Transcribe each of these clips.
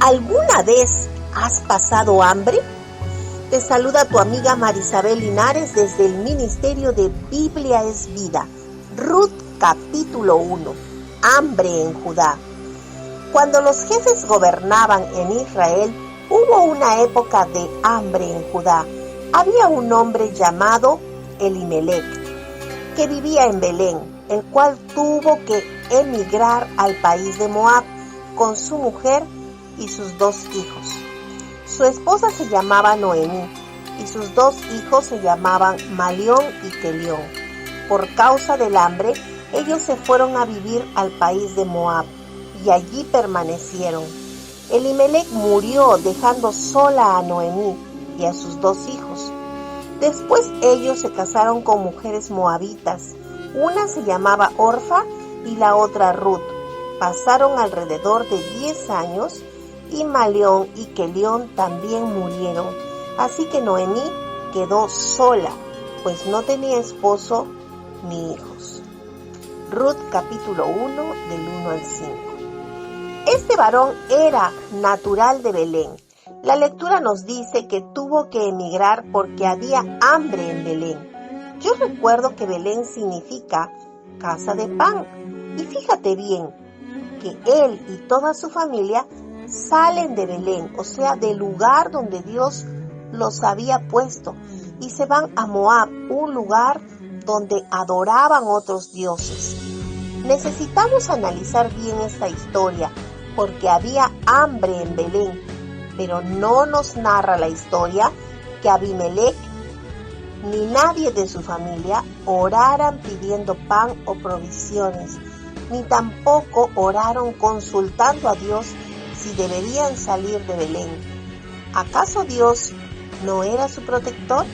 ¿Alguna vez has pasado hambre? Te saluda tu amiga Marisabel Linares desde el Ministerio de Biblia es Vida. Ruth capítulo 1. Hambre en Judá. Cuando los jefes gobernaban en Israel, hubo una época de hambre en Judá. Había un hombre llamado Elimelec, que vivía en Belén, el cual tuvo que emigrar al país de Moab con su mujer y sus 2 hijos. Su esposa se llamaba Noemí y sus 2 hijos se llamaban Malión y Kelión. Por causa del hambre, ellos se fueron a vivir al país de Moab y allí permanecieron. Elimelec murió dejando sola a Noemí y a sus 2 hijos. Después ellos se casaron con mujeres moabitas. Una se llamaba Orfa y la otra Ruth. Pasaron alrededor de 10 años y Malión y Kelión también murieron. Así que Noemí quedó sola, pues no tenía esposo ni hijos. Ruth capítulo 1 del 1 al 5. Este varón era natural de Belén. La lectura nos dice que tuvo que emigrar porque había hambre en Belén. Yo recuerdo que Belén significa casa de pan. Y fíjate bien que él y toda su familia salen de Belén, o sea, del lugar donde Dios los había puesto, y se van a Moab, un lugar donde adoraban otros dioses. Necesitamos analizar bien esta historia porque había hambre en Belén, pero no nos narra la historia que Abimelec ni nadie de su familia oraran pidiendo pan o provisiones, ni tampoco oraron consultando a Dios si deberían salir de Belén. ¿Acaso Dios no era su protector?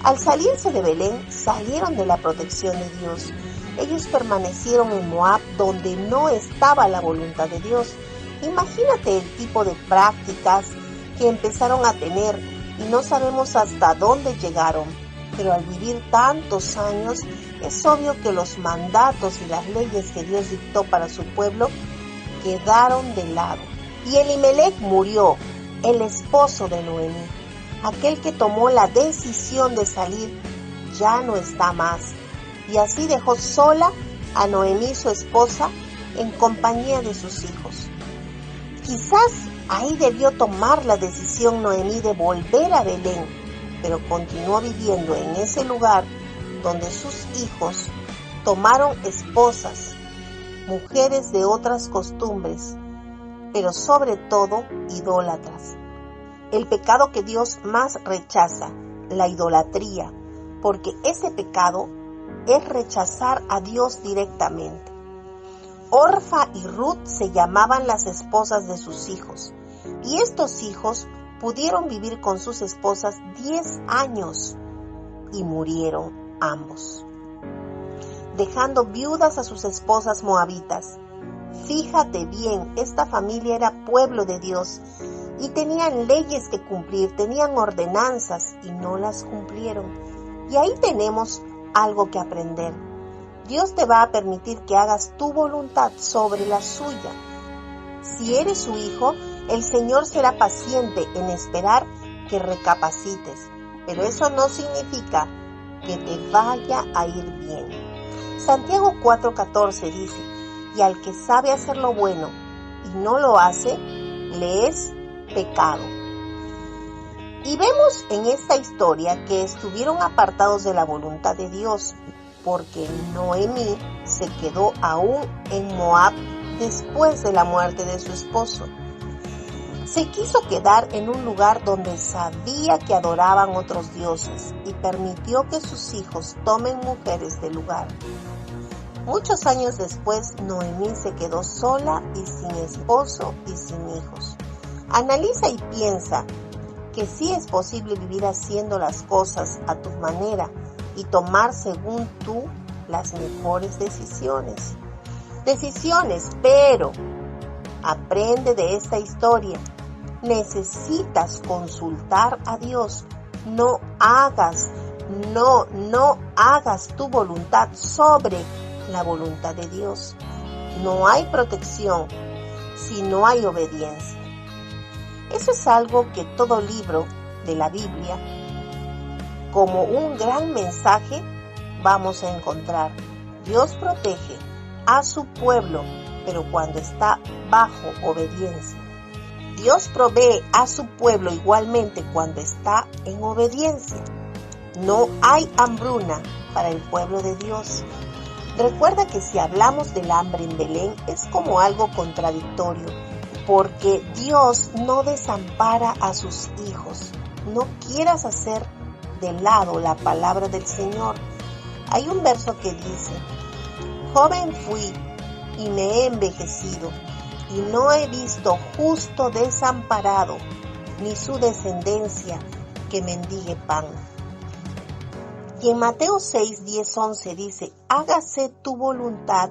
Al salirse de Belén, salieron de la protección de Dios. Ellos permanecieron en Moab, donde no estaba la voluntad de Dios. Imagínate el tipo de prácticas que empezaron a tener y no sabemos hasta dónde llegaron. Pero al vivir tantos años, es obvio que los mandatos y las leyes que Dios dictó para su pueblo quedaron de lado. Y Elimelec murió, el esposo de Noemí. Aquel que tomó la decisión de salir ya no está más. Y así dejó sola a Noemí, su esposa, en compañía de sus hijos. Quizás ahí debió tomar la decisión Noemí de volver a Belén, pero continuó viviendo en ese lugar donde sus hijos tomaron esposas, mujeres de otras costumbres, pero sobre todo idólatras. El pecado que Dios más rechaza, la idolatría, porque ese pecado es rechazar a Dios directamente. Orfa y Ruth se llamaban las esposas de sus hijos, y estos hijos pudieron vivir con sus esposas 10 años y murieron ambos, dejando viudas a sus esposas moabitas. Fíjate bien, esta familia era pueblo de Dios y tenían leyes que cumplir, tenían ordenanzas y no las cumplieron. Y ahí tenemos algo que aprender. Dios te va a permitir que hagas tu voluntad sobre la suya. Si eres su hijo, el Señor será paciente en esperar que recapacites, pero eso no significa que te vaya a ir bien. Santiago 4:14 dice: y al que sabe hacer lo bueno y no lo hace, le es pecado. Y vemos en esta historia que estuvieron apartados de la voluntad de Dios, porque Noemí se quedó aún en Moab después de la muerte de su esposo. Se quiso quedar en un lugar donde sabía que adoraban otros dioses y permitió que sus hijos tomen mujeres del lugar. Muchos años después, Noemí se quedó sola y sin esposo y sin hijos. Analiza y piensa que sí es posible vivir haciendo las cosas a tu manera y tomar según tú las mejores decisiones. Pero aprende de esta historia. Necesitas consultar a Dios. No hagas tu voluntad sobre la voluntad de Dios. No hay protección si no hay obediencia. Eso es algo que todo libro de la Biblia, como un gran mensaje, vamos a encontrar. Dios protege a su pueblo, pero cuando está bajo obediencia. Dios provee a su pueblo igualmente cuando está en obediencia. No hay hambruna para el pueblo de Dios. Recuerda que si hablamos del hambre en Belén es como algo contradictorio, porque Dios no desampara a sus hijos. No quieras hacer de lado la palabra del Señor. Hay un verso que dice: joven fui y me he envejecido, y no he visto justo desamparado, ni su descendencia que mendigue pan. Y en Mateo 6, 10, 11 dice: hágase tu voluntad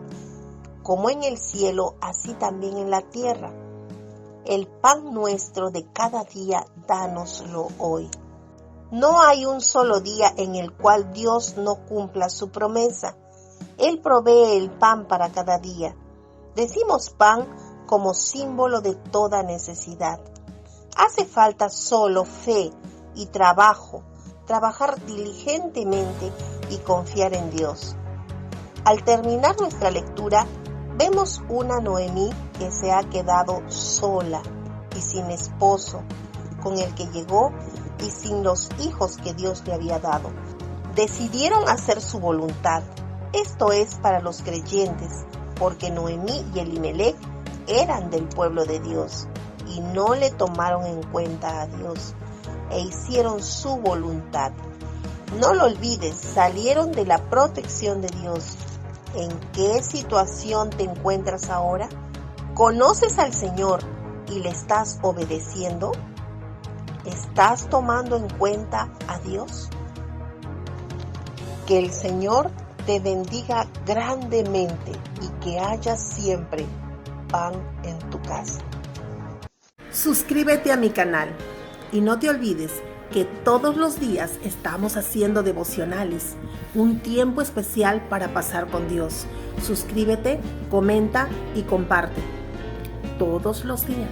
como en el cielo, así también en la tierra. El pan nuestro de cada día, dánoslo hoy. No hay un solo día en el cual Dios no cumpla su promesa. Él provee el pan para cada día. Decimos pan como símbolo de toda necesidad. Hace falta solo fe y trabajar diligentemente y confiar en Dios. Al terminar nuestra lectura, vemos una Noemí que se ha quedado sola y sin esposo con el que llegó y sin los hijos que Dios le había dado. Decidieron hacer su voluntad. Esto es para los creyentes, porque Noemí y Elimelech eran del pueblo de Dios y no le tomaron en cuenta a Dios e hicieron su voluntad. No lo olvides, salieron de la protección de Dios. ¿En qué situación te encuentras ahora? ¿Conoces al Señor y le estás obedeciendo? ¿Estás tomando en cuenta a Dios? Que el Señor te bendiga grandemente y que haya siempre pan en tu casa. Suscríbete a mi canal y no te olvides que todos los días estamos haciendo devocionales, un tiempo especial para pasar con Dios. Suscríbete, comenta y comparte todos los días.